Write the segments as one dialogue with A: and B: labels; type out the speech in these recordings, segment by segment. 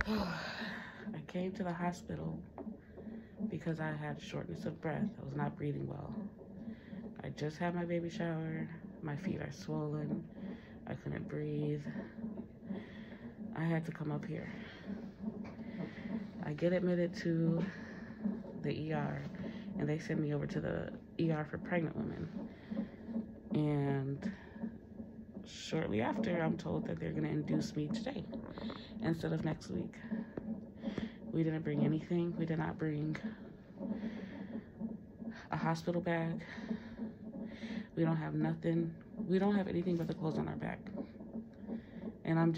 A: I came to the hospital because I had shortness of breath. I was not breathing well. I just had my baby shower. My feet are swollen. I couldn't breathe. I had to come up here. I get admitted to the ER, and they send me over to the ER for pregnant women. And shortly after, I'm told that they're gonna induce me today instead of next week. We didn't bring anything. We did not bring a hospital bag. We don't have nothing. We don't have anything but the clothes on our back. And I'm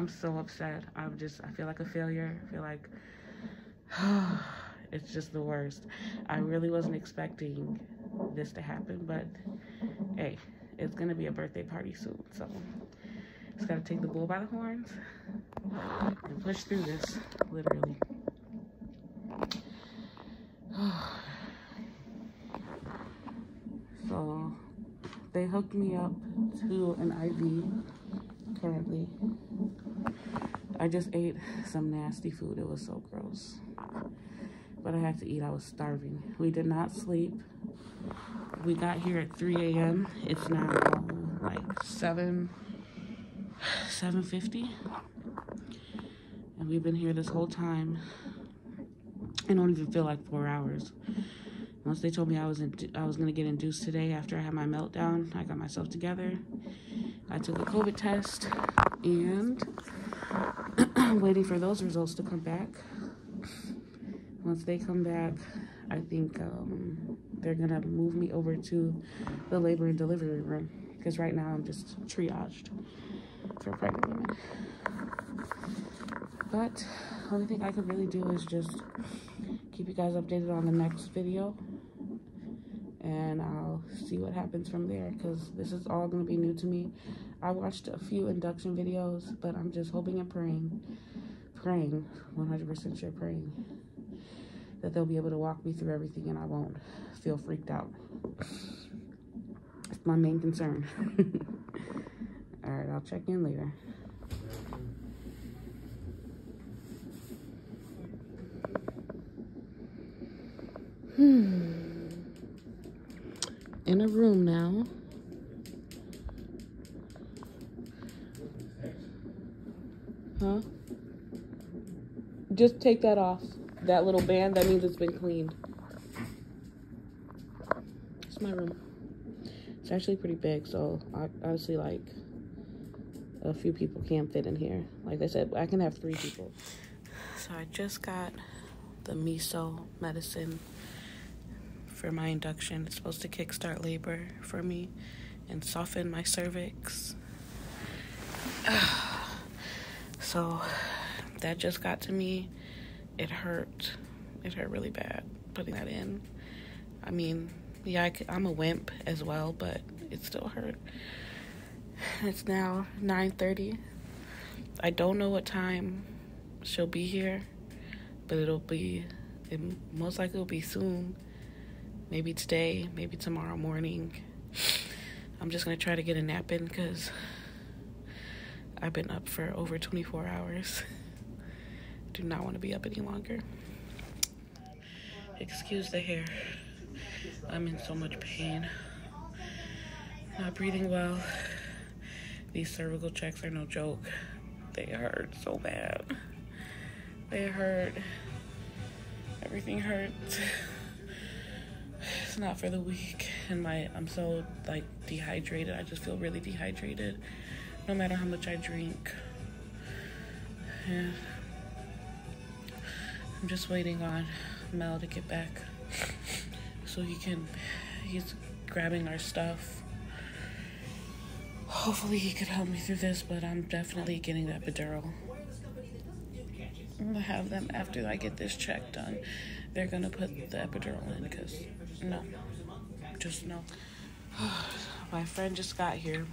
A: so upset. I feel like a failure. I feel like, it's just the worst. I really wasn't expecting this to happen, but hey, it's gonna be a birthday party soon, so just gotta take the bull by the horns and push through this, literally. So they hooked me up to an IV currently. I just ate some nasty food. It was so gross. But I had to eat. I was starving. We did not sleep. We got here at 3 a.m. It's now like 7:50. And we've been here this whole time. I don't even feel like 4 hours. Once they told me I was gonna get induced today after I had my meltdown, I got myself together. I took a COVID test, and I'm waiting for those results to come back. Once they come back, I think they're gonna move me over to the labor and delivery room, because right now I'm just triaged for pregnant women. But the only thing I could really do is just keep you guys updated on the next video, and I'll see what happens from there, because this is all going to be new to me. I watched a few induction videos, but I'm just hoping and praying 100% sure praying that they'll be able to walk me through everything and I won't feel freaked out. It's my main concern. All right, I'll check in later. In a room now. Huh? Just take that off. That little band, that means it's been cleaned. It's my room. It's actually pretty big, so obviously, like, a few people can't fit in here. Like I said, I can have 3 people. So I just got the miso medicine for my induction. It's supposed to kickstart labor for me and soften my cervix. So that just got to me. It hurt. It hurt really bad putting that in. I mean, yeah, I'm a wimp as well, but it still hurt. It's now 9:30. I don't know what time she'll be here, but it most likely will be soon. Maybe today, maybe tomorrow morning. I'm just gonna try to get a nap in because I've been up for over 24 hours. Do not want to be up any longer. Excuse the hair. I'm in so much pain. Not breathing well. These cervical checks are no joke. They hurt so bad. They hurt. Everything hurts. It's not for the weak. And I'm so like dehydrated. I just feel really dehydrated no matter how much I drink. And I'm just waiting on Mel to get back so he's grabbing our stuff. Hopefully he could help me through this, but I'm definitely getting the epidural. I'm gonna have them after I get this check done. They're gonna put the epidural in because no. My friend just got here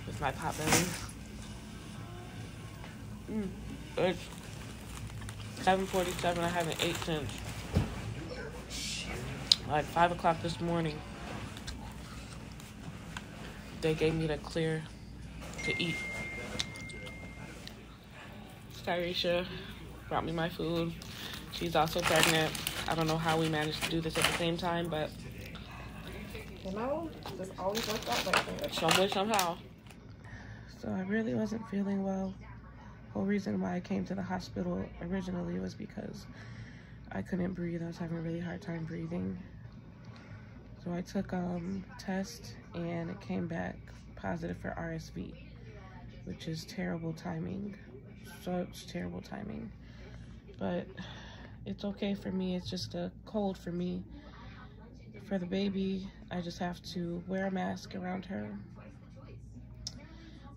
A: with my pot belly. It's 7:47. I haven't ate since like 5 o'clock this morning. They gave me the clear to eat. Tyresha brought me my food. She's also pregnant. I don't know how we managed to do this at the same time, but
B: you know, just always worked out like that.
A: Some way, somehow. So I really wasn't feeling well. The whole reason why I came to the hospital originally was because I couldn't breathe. I was having a really hard time breathing. So I took a test and it came back positive for RSV, which is terrible timing. Such terrible timing. But it's okay for me. It's just a cold for me. For the baby, I just have to wear a mask around her.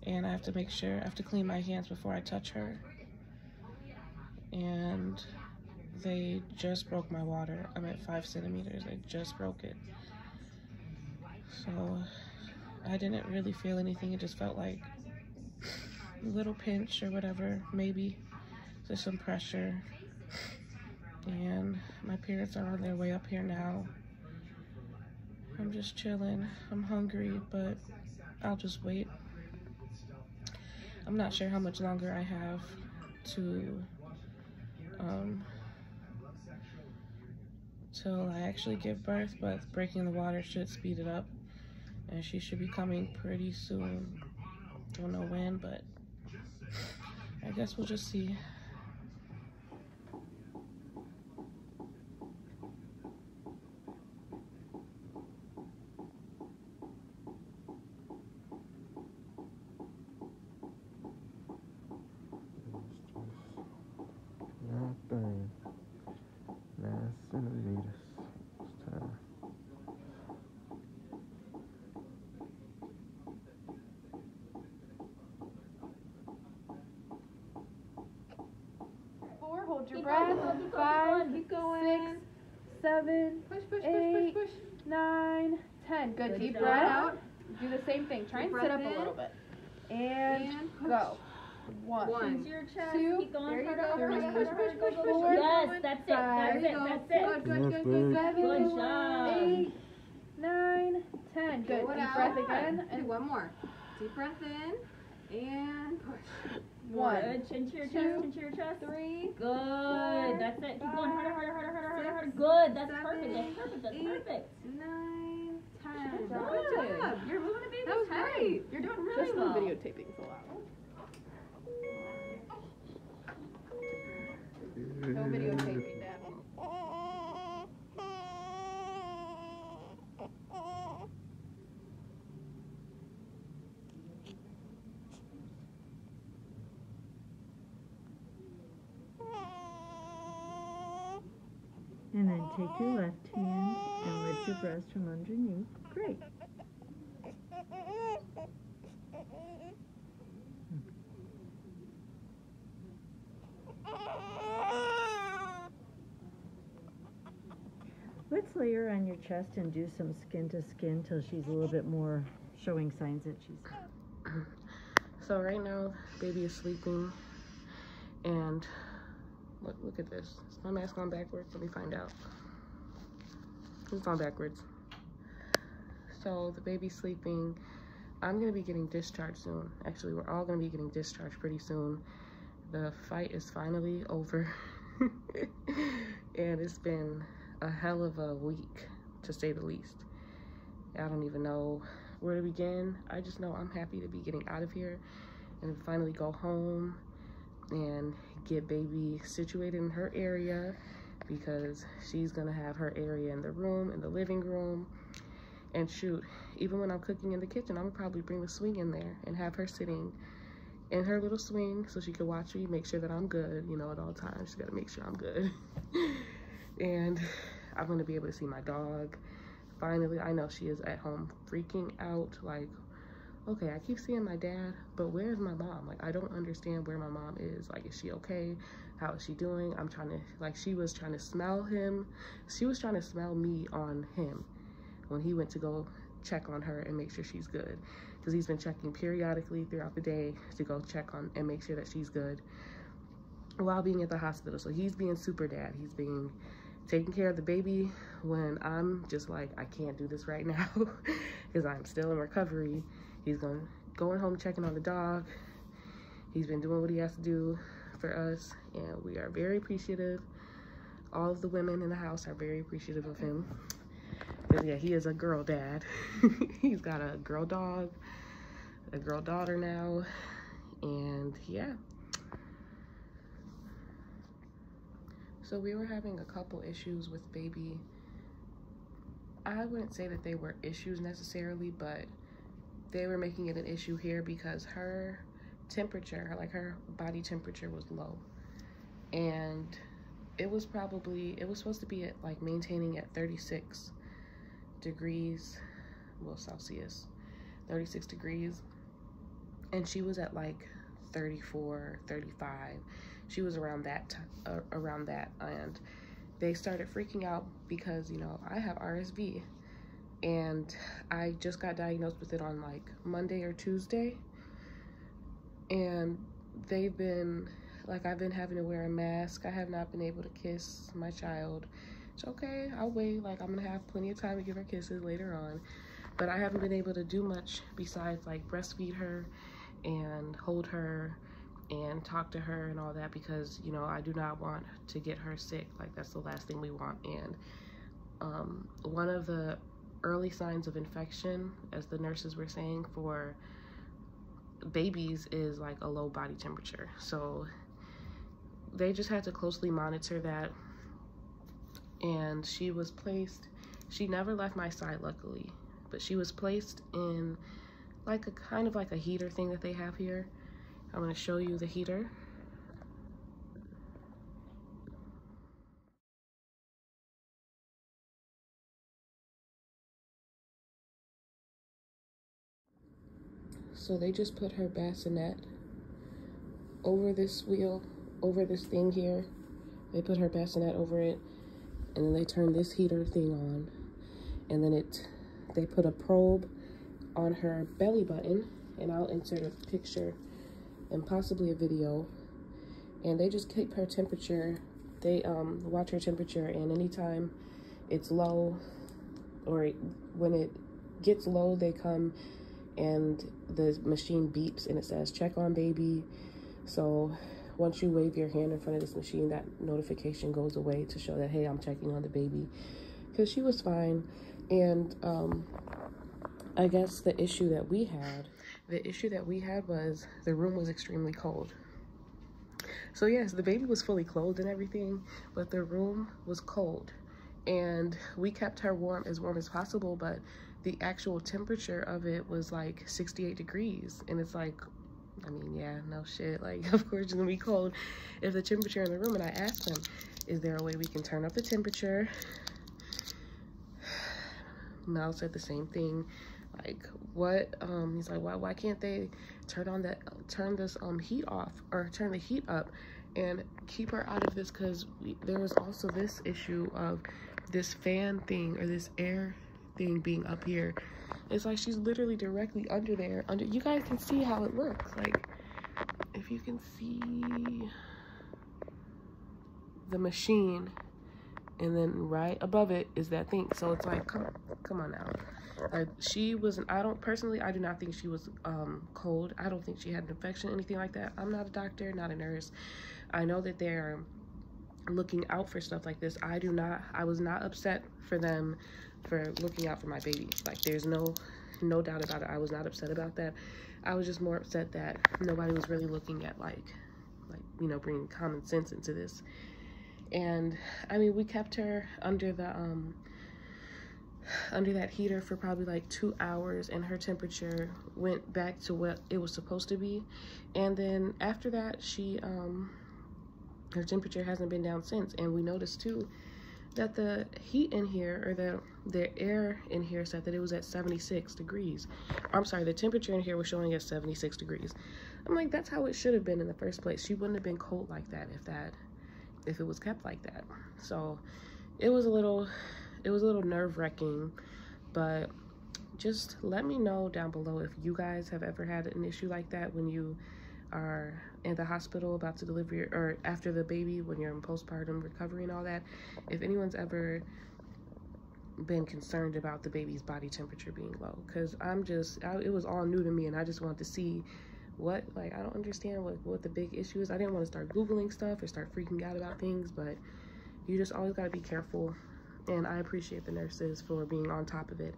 A: And I have to make sure, I have to clean my hands before I touch her. And they just broke my water. I'm at 5 centimeters. They just broke it. So I didn't really feel anything. It just felt like a little pinch or whatever, maybe. Just some pressure. And my parents are on their way up here now. I'm just chilling. I'm hungry, but I'll just wait. I'm not sure how much longer I have to till I actually give birth, but breaking the water should speed it up, and she should be coming pretty soon. Don't know when, but I guess we'll just see.
C: Nothing. 9 centimeters. It's time.
B: Hold your breath. 5, keep going. 6, 7, 8, 9, 10. Good. Deep breath out. Do the same thing. Try and sit up a little bit. And go. 1,
D: Use your chest.
B: 2,
D: Keep going.
B: there you
D: Harder,
B: go.
D: push.
B: 4,
D: Yes, that's it. That's it. That's it.
B: Good. 7,
D: Good job.
B: 8, 9, 10. Good. Deep breath again.
E: And one more. Deep breath in and push.
B: 1,
D: Good. Chin to your
B: 2,
D: chest. Chin to your chest.
B: 3.
D: Good. That's it. Keep going.
B: 5,
D: Harder. Good. That's
E: 7,
D: perfect. That's perfect. That's
E: 8,
D: perfect.
E: 9, 10.
B: Good
E: Good
B: job.
E: job. You're moving the baby's
B: That was
E: head.
B: great.
E: You're doing really
B: Just
E: well.
B: the videotaping is allowed. No videotaping, Dad.
F: And then take your left hand and lift your breast from underneath. Great. Let's lay her on your chest and do some skin to skin till she's a little bit more showing signs that she's...
A: So right now, baby is sleeping, and look at this. Is my mask on backwards? Let me find out. It's on backwards. So the baby's sleeping. I'm gonna be getting discharged soon. Actually, we're all gonna be getting discharged pretty soon. The fight is finally over. And it's been a hell of a week, to say the least. I don't even know where to begin. I just know I'm happy to be getting out of here and finally go home and get baby situated in her area, because she's gonna have her area in the room, in the living room. And shoot, even when I'm cooking in the kitchen, I'm gonna probably bring the swing in there and have her sitting in her little swing so she can watch me, make sure that I'm good, you know, at all times. She gotta make sure I'm good. And I'm gonna be able to see my dog. Finally, I know she is at home freaking out, like, okay, I keep seeing my dad, but where's my mom? Like, I don't understand where my mom is. Like, is she okay? How is she doing? I'm trying to, like, she was trying to smell him. She was trying to smell me on him when he went to go check on her and make sure she's good. Because he's been checking periodically throughout the day to go check on and make sure that she's good while being at the hospital. So he's being super dad. He's being taking care of the baby when I'm just like, I can't do this right now because I'm still in recovery. He's going home checking on the dog. He's been doing what he has to do for us, and we are very appreciative. All of the women in the house are very appreciative of him. Because yeah, he is a girl dad. He's got a girl dog, a girl daughter now, and yeah. So we were having a couple issues with baby. I wouldn't say that they were issues necessarily, but they were making it an issue here because her temperature, like her body temperature, was low. And it was supposed to be at like maintaining at 36 degrees, well, Celsius, 36 degrees. And she was at like 34, 35. She was around that, and they started freaking out because, you know, I have RSV, and I just got diagnosed with it on like Monday or Tuesday, and they've been, like, I've been having to wear a mask. I have not been able to kiss my child. It's okay, I'll wait, like, I'm gonna have plenty of time to give her kisses later on, but I haven't been able to do much besides like breastfeed her and hold her and talk to her and all that, because, you know, I do not want to get her sick. Like, that's the last thing we want. And one of the early signs of infection, as the nurses were saying, for babies is like a low body temperature. So they just had to closely monitor that. And she was placed, she never left my side, luckily, but she was placed in like a kind of like a heater thing that they have here. I'm going to show you the heater. So they just put her bassinet over this wheel, over this thing here. They put her bassinet over it, and then they turn this heater thing on, and then they put a probe on her belly button, and I'll insert a picture and possibly a video, and they just keep her temperature. They watch her temperature, and anytime it's low, or when it gets low, they come and the machine beeps and it says check on baby. So once you wave your hand in front of this machine, that notification goes away to show that, hey, I'm checking on the baby, because she was fine. And I guess the issue that we had was the room was extremely cold. So yes, the baby was fully clothed and everything, but the room was cold, and we kept her warm as possible, but the actual temperature of it was like 68 degrees. And it's like, I mean, yeah, no shit, like, of course it's gonna be cold if the temperature in the room. And I asked them, is there a way we can turn up the temperature? Mal said the same thing. Like, what? He's like, why can't they turn this heat off, or turn the heat up and keep her out of this? Because there was also this issue of this fan thing, or this air thing being up here. It's like she's literally directly under there. You guys can see how it looks. Like, if you can see the machine, and then right above it is that thing. So it's like, come on now. She wasn't, I do not think she was cold. I don't think she had an infection, anything like that. I'm not a doctor, not a nurse. I know that they're looking out for stuff like this. I was not upset for them for looking out for my baby. Like, there's no doubt about it. I was not upset about that. I was just more upset that nobody was really looking at like, you know, bringing common sense into this. And I mean, we kept her under that heater for probably like 2 hours, and her temperature went back to what it was supposed to be. And then after that, her temperature hasn't been down since. And we noticed too that the heat in here, or the air in here, said that it was at 76 degrees. I'm sorry, the temperature in here was showing at 76 degrees. I'm like, that's how it should have been in the first place. She wouldn't have been cold like that if it was kept like that. So it was a little nerve-wracking. But just let me know down below if you guys have ever had an issue like that when you are in the hospital about to deliver or after the baby, when you're in postpartum recovery and all that. If anyone's ever been concerned about the baby's body temperature being low, because it was all new to me, and I just wanted to see
G: what, like, I don't understand what the big issue is. I didn't want to start Googling stuff or start freaking out about things, but you just always got to be careful. And I appreciate the nurses for being on top of it,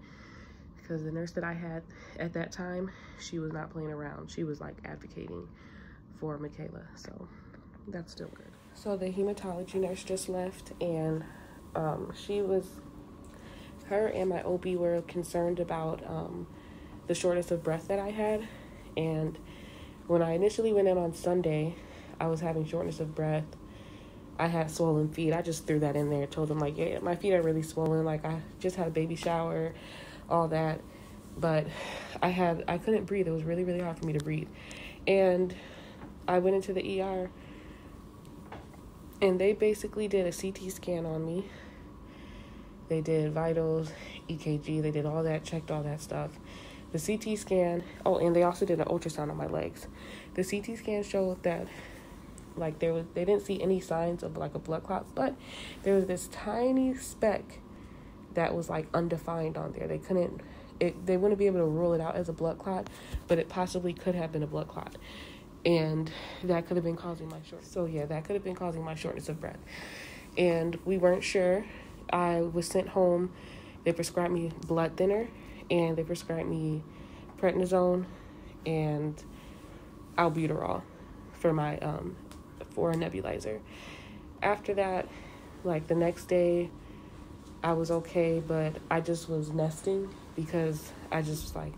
G: because the nurse that I had at that time, she was not playing around. She was like advocating for Michaela, so that's still good. So the hematology nurse just left, and her and my OB were concerned about the shortness of breath that I had. And when I initially went in on Sunday, I was having shortness of breath. I had swollen feet. I just threw that in there, told them, like, yeah, my feet are really swollen. Like, I just had a baby shower, all that. But I couldn't breathe. It was really, really hard for me to breathe. And I went into the ER, and they basically did a CT scan on me. They did vitals, EKG, they did all that, checked all that stuff. The CT scan, oh, and they also did an ultrasound on my legs. The CT scan showed that, like, they didn't see any signs of, like, a blood clot, but there was this tiny speck that was, like, undefined on there. They wouldn't be able to rule it out as a blood clot, but it possibly could have been a blood clot. And that could have been causing my shortness. So, yeah, that could have been causing my shortness of breath. And we weren't sure. I was sent home. They prescribed me blood thinner, and they prescribed me prednisone and albuterol for my for a nebulizer. After that, like, the next day, I was okay, but I just was nesting because I just was like,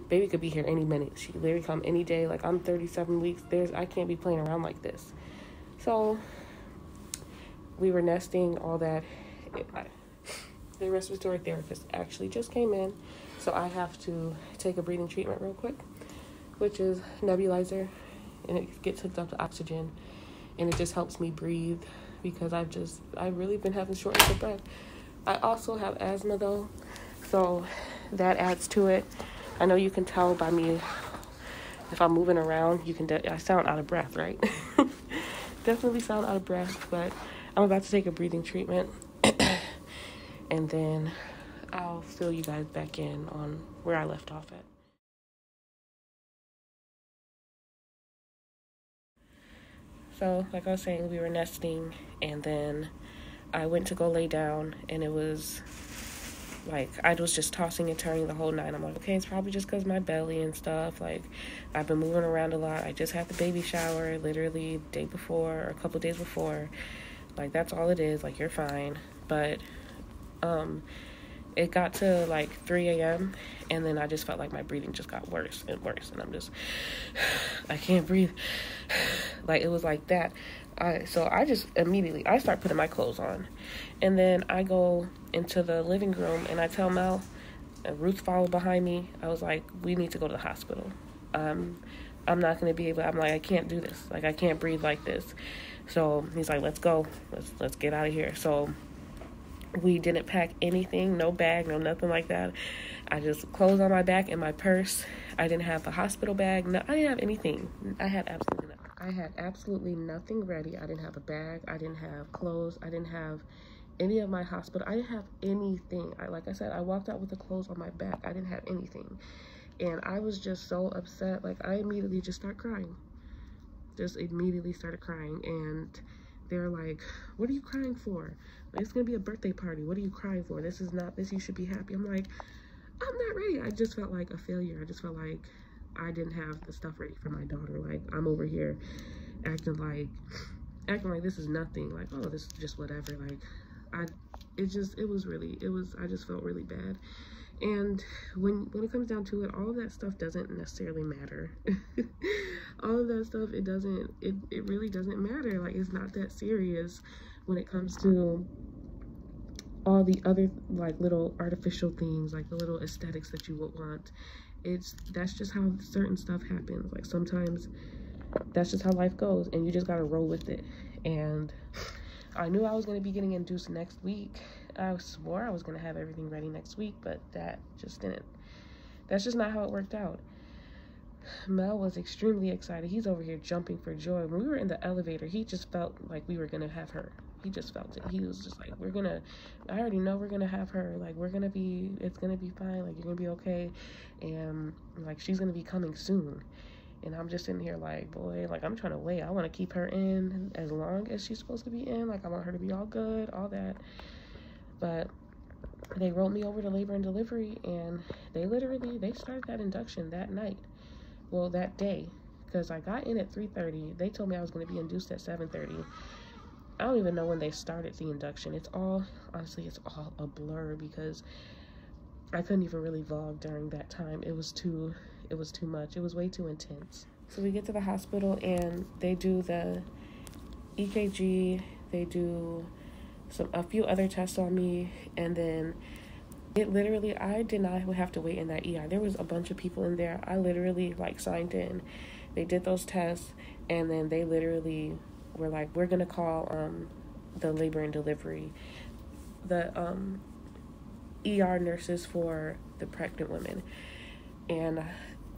G: baby could be here any minute. She could literally come any day. Like, I'm 37 weeks. I can't be playing around like this. So we were nesting, all that. The respiratory therapist actually just came in, so I have to take a breathing treatment real quick, which is nebulizer, and it gets hooked up to oxygen, and it just helps me breathe because I've really been having shortness of breath. I also have asthma though, so that adds to it. I know you can tell by me if I'm moving around. I sound out of breath, right? Definitely sound out of breath, but I'm about to take a breathing treatment. And then I'll fill you guys back in on where I left off at. So, like I was saying, we were nesting, and then I went to go lay down, and it was like, I was just tossing and turning the whole night. I'm like, okay, it's probably just because my belly and stuff. Like, I've been moving around a lot. I just had the baby shower literally the day before, or a couple days before. Like, that's all it is. Like, you're fine. But it got to like 3 a.m. and then I just felt like my breathing just got worse and worse, and I can't breathe. Like, it was like that. So I just immediately, I start putting my clothes on, and then I go into the living room, and I tell Mel, and Ruth followed behind me. I was like, we need to go to the hospital. I'm not going to be able, I'm like, I can't do this. Like, I can't breathe like this. So he's like, let's go. Let's get out of here. So we didn't pack anything, no bag, no nothing like that. I just clothes on my back and my purse. I didn't have a hospital bag. No, I didn't have anything. I had absolutely nothing ready. I didn't have a bag. I didn't have clothes. I didn't have any of my hospital. I didn't have anything. Like I said, I walked out with the clothes on my back. I didn't have anything. And I was just so upset. Like, I immediately just started crying. Just immediately started crying. And they're like, what are you crying for? Like, it's gonna be a birthday party. What are you crying for? This is not this. You should be happy. I'm like, I'm not ready. I just felt like a failure. I just felt like I didn't have the stuff ready for my daughter. Like, I'm over here acting like this is nothing. Like, oh, this is just whatever. Like, I just felt really bad. And when it comes down to it, all of that stuff doesn't necessarily matter. All of that stuff, it really doesn't matter. Like, it's not that serious when it comes to all the other, like, little artificial things, like the little aesthetics that you would want. That's just how certain stuff happens. Like, sometimes that's just how life goes, and you just gotta roll with it. And I knew I was going to be getting induced next week. I swore I was going to have everything ready next week, but that just didn't. That's just not how it worked out. Mel was extremely excited. He's over here jumping for joy. When we were in the elevator, he just felt like we were going to have her. He just felt it. He was just like, I already know we're going to have her. Like, it's going to be fine. Like, you're going to be okay. And, like, she's going to be coming soon. And I'm just sitting here like, boy, like, I'm trying to wait. I want to keep her in as long as she's supposed to be in. Like, I want her to be all good, all that. But they rolled me over to labor and delivery, and they started that induction that night. Well, that day, because I got in at 3:30. They told me I was going to be induced at 7:30. I don't even know when they started the induction. Honestly, it's all a blur because I couldn't even really vlog during that time. It was too much. It was way too intense. So we get to the hospital and they do the EKG, they do a few other tests on me, and then I did not have to wait in that ER. There was a bunch of people in there. I literally like signed in. They did those tests, and then they literally were like, we're gonna call the labor and delivery, the ER nurses for the pregnant women. And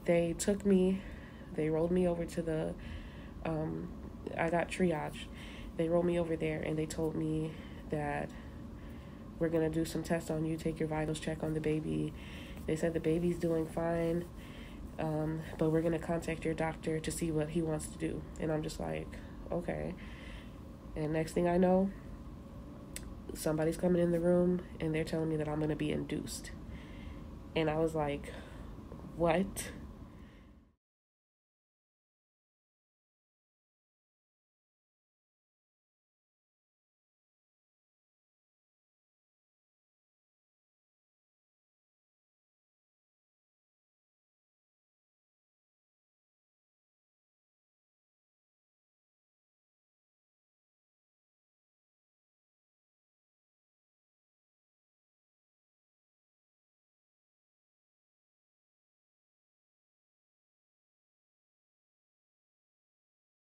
G: they took me, they rolled me over to the I got triage. They rolled me over there and they told me that we're gonna do some tests on you, take your vitals, check on the baby. They said the baby's doing fine, but we're gonna contact your doctor to see what he wants to do. And I'm just like, okay. And next thing I know, somebody's coming in the room and they're telling me that I'm gonna be induced. And I was like, what?